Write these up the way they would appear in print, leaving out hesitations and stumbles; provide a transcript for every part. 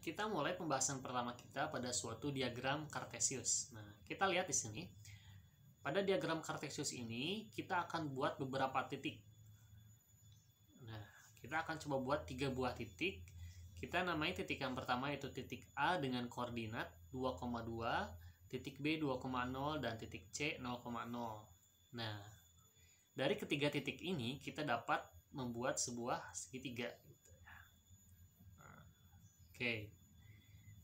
kita mulai pembahasan pertama kita pada suatu diagram Cartesius. Nah, kita lihat di sini. Pada diagram Cartesius ini, kita akan buat beberapa titik. Nah, kita akan coba buat 3 buah titik. Kita namai titik yang pertama yaitu titik A dengan koordinat 2,2, titik B 2,0, dan titik C 0,0. Nah, dari ketiga titik ini, kita dapat membuat sebuah segitiga. Oke.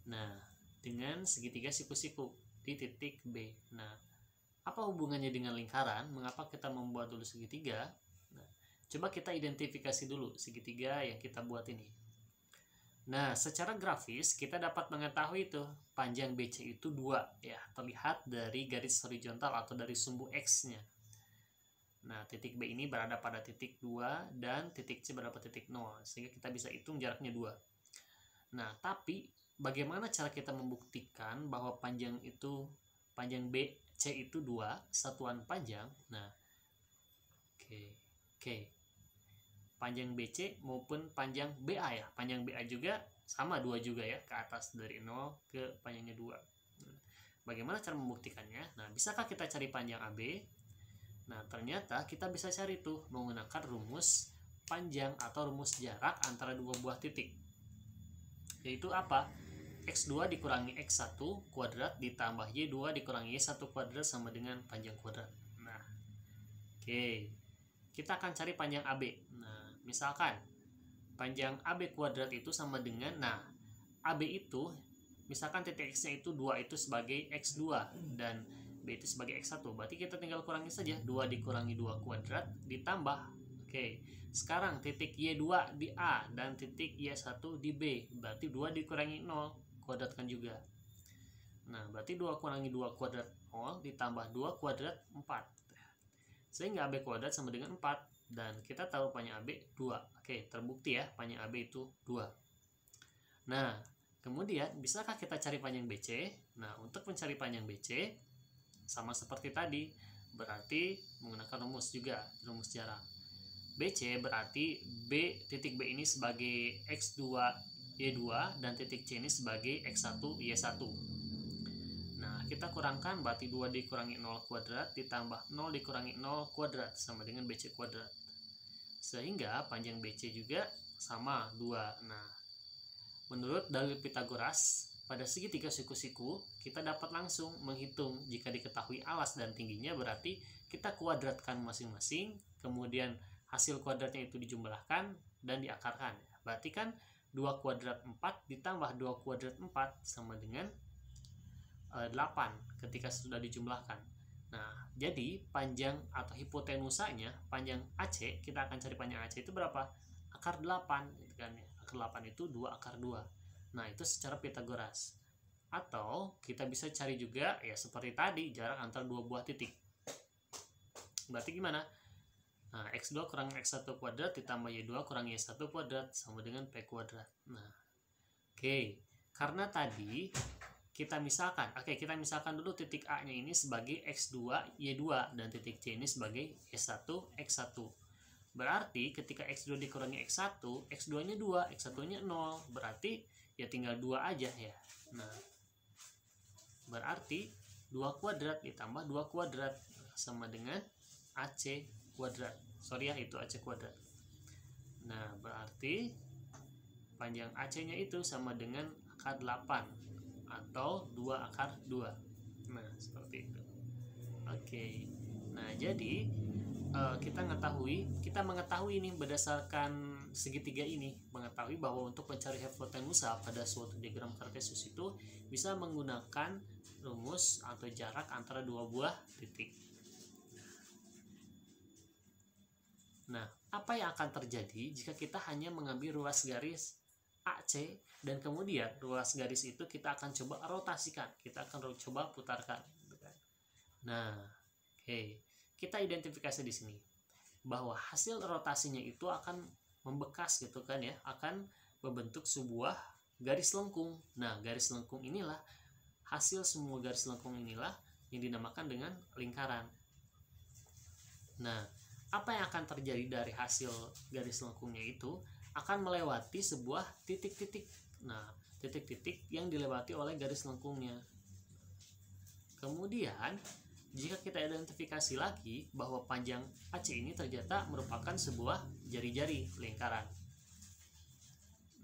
Nah, dengan segitiga siku-siku di titik B. Nah, apa hubungannya dengan lingkaran? Mengapa kita membuat dulu segitiga? Nah, coba kita identifikasi dulu segitiga yang kita buat ini. Nah, secara grafis kita dapat mengetahui itu panjang BC itu 2 ya, terlihat dari garis horizontal atau dari sumbu X-nya. Nah, titik B ini berada pada titik 2 dan titik C berada pada titik 0, sehingga kita bisa hitung jaraknya 2. Nah, tapi bagaimana cara kita membuktikan bahwa panjang BC itu 2 satuan panjang? Nah, oke. Panjang BC maupun panjang BA ya. Panjang BA juga sama 2 juga ya, ke atas dari 0 ke panjangnya 2. Nah, bagaimana cara membuktikannya? Nah, bisakah kita cari panjang AB? Nah, ternyata kita bisa cari tuh menggunakan rumus panjang atau rumus jarak antara dua buah titik. Yaitu apa? X2 dikurangi X1 kuadrat ditambah Y2 dikurangi Y1 kuadrat sama dengan panjang kuadrat. Nah, oke. Kita akan cari panjang AB. Nah, misalkan panjang AB kuadrat itu sama dengan, nah, AB itu misalkan titik X-nya itu 2 itu sebagai X2 dan B itu sebagai X1. Berarti kita tinggal kurangi saja 2 dikurangi 2 kuadrat ditambah. Oke. Sekarang titik Y2 di A dan titik Y1 di B. Berarti 2 dikurangi 0 kuadratkan juga. Nah, berarti 2 kurangi 2 kuadrat 0 ditambah 2 kuadrat 4. Sehingga AB kuadrat sama dengan 4. Dan kita tahu panjang AB 2. Oke, terbukti ya panjang AB itu 2. Nah, kemudian bisakah kita cari panjang BC? Nah, untuk mencari panjang BC sama seperti tadi. Berarti menggunakan rumus juga, rumus jarak. BC berarti titik B ini sebagai X2 Y2 dan titik C ini sebagai X1 Y1. Nah, kita kurangkan berarti 2 dikurangi 0 kuadrat ditambah 0 dikurangi 0 kuadrat sama dengan BC kuadrat. Sehingga panjang BC juga sama 2. Nah, menurut dalil Pythagoras, pada segitiga siku-siku kita dapat langsung menghitung jika diketahui alas dan tingginya, berarti kita kuadratkan masing-masing, kemudian hasil kuadratnya itu dijumlahkan dan diakarkan. Berarti kan 2 kuadrat 4 ditambah 2 kuadrat 4 sama dengan 8 ketika sudah dijumlahkan. Nah, jadi panjang atau hipotenusanya, panjang AC, kita akan cari panjang AC itu berapa? Akar 8 gitu kan ya. Akar 8 itu 2 akar 2. Nah, itu secara Pythagoras. Atau kita bisa cari juga ya seperti tadi, jarak antara dua buah titik. Berarti gimana? Nah, X2 kurang X1 kuadrat ditambah Y2 kurang Y1 kuadrat sama dengan P kuadrat. Nah, oke. Karena tadi kita misalkan dulu titik A nya ini sebagai X2 Y2 dan titik C ini sebagai Y1 X1. Berarti ketika X2 dikurangi X1, X2 nya 2, X1 nya 0. Berarti ya tinggal 2 aja ya. Nah, berarti 2 kuadrat ditambah 2 kuadrat sama dengan AC kuadrat. Sorry ya, itu AC kuadrat. Nah, berarti panjang AC nya itu sama dengan akar 8 atau 2 akar 2. Nah, seperti itu. Oke. Nah, jadi kita mengetahui ini berdasarkan segitiga ini, mengetahui bahwa untuk mencari hipotenusa pada suatu diagram Cartesius itu bisa menggunakan rumus atau jarak antara dua buah titik. Nah, apa yang akan terjadi jika kita hanya mengambil ruas garis AC dan kemudian ruas garis itu kita akan coba rotasikan, kita akan coba putarkan. Nah, oke. Kita identifikasi di sini bahwa hasil rotasinya itu akan membekas gitu kan ya, akan membentuk sebuah garis lengkung. Nah, garis lengkung inilah, hasil semua garis lengkung inilah yang dinamakan dengan lingkaran. Nah, apa yang akan terjadi dari hasil garis lengkungnya itu akan melewati sebuah titik-titik Nah, titik-titik yang dilewati oleh garis lengkungnya. Kemudian, jika kita identifikasi lagi bahwa panjang AC ini ternyata merupakan sebuah jari-jari lingkaran.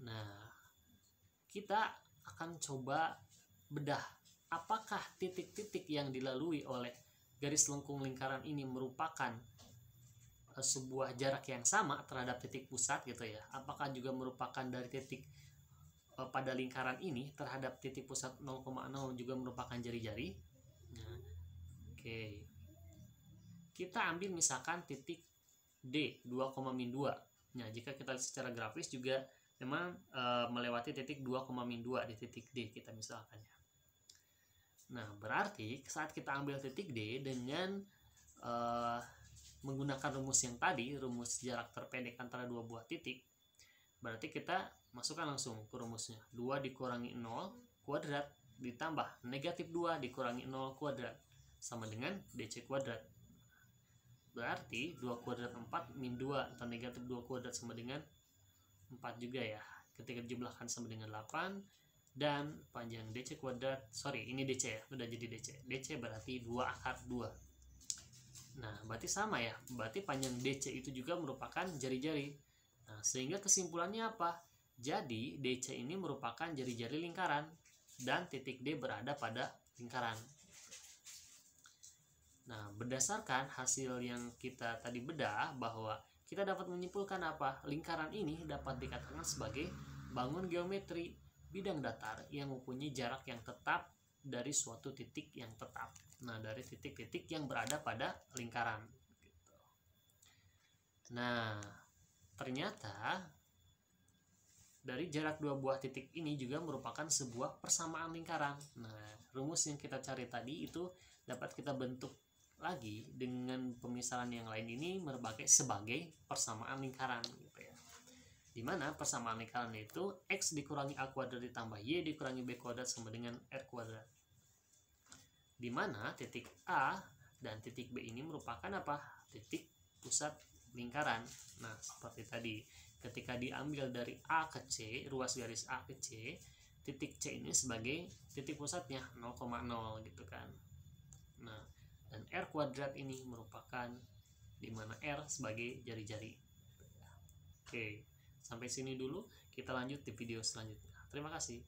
Nah, kita akan coba bedah apakah titik-titik yang dilalui oleh garis lengkung lingkaran ini merupakan sebuah jarak yang sama terhadap titik pusat gitu ya. Apakah juga merupakan dari titik pada lingkaran ini terhadap titik pusat 0,0 juga merupakan jari-jari. Nah, oke. Kita ambil misalkan titik D 2,2. Nah, jika kita lihat secara grafis juga memang melewati titik 2,2 di titik D kita misalkan ya. Nah, berarti saat kita ambil titik D dengan menggunakan rumus yang tadi, rumus jarak terpendek antara dua buah titik, berarti kita masukkan langsung ke rumusnya. 2 dikurangi 0 kuadrat ditambah negatif 2 dikurangi 0 kuadrat sama dengan DC kuadrat. Berarti 2 kuadrat 4 min 2 atau negatif 2 kuadrat sama dengan 4 juga ya. Ketika dijumlahkan sama dengan 8, dan panjang DC kuadrat, ini DC ya, udah jadi DC. DC berarti 2 akar 2. Nah, berarti sama ya. Berarti panjang DC itu juga merupakan jari-jari. Nah, sehingga kesimpulannya apa? Jadi DC ini merupakan jari-jari lingkaran dan titik D berada pada lingkaran. Nah, berdasarkan hasil yang kita tadi bedah, bahwa kita dapat menyimpulkan apa? Lingkaran ini dapat dikatakan sebagai bangun geometri bidang datar yang mempunyai jarak yang tetap dari suatu titik yang tetap. Nah, dari titik-titik yang berada pada lingkaran. Nah, ternyata dari jarak dua buah titik ini juga merupakan sebuah persamaan lingkaran. Nah, rumus yang kita cari tadi itu dapat kita bentuk lagi dengan pemisalan yang lain ini sebagai persamaan lingkaran gitu ya. Dimana persamaan lingkaran itu X dikurangi A kuadrat ditambah Y dikurangi B kuadrat sama dengan R kuadrat. Dimana titik A dan titik B ini merupakan apa? Titik pusat lingkaran. Nah, seperti tadi, ketika diambil dari A ke C, ruas garis A ke C, titik C ini sebagai titik pusatnya 0,0 gitu kan. Nah, dan R kuadrat ini merupakan dimana R sebagai jari-jari. Oke, sampai sini dulu, kita lanjut di video selanjutnya. Terima kasih.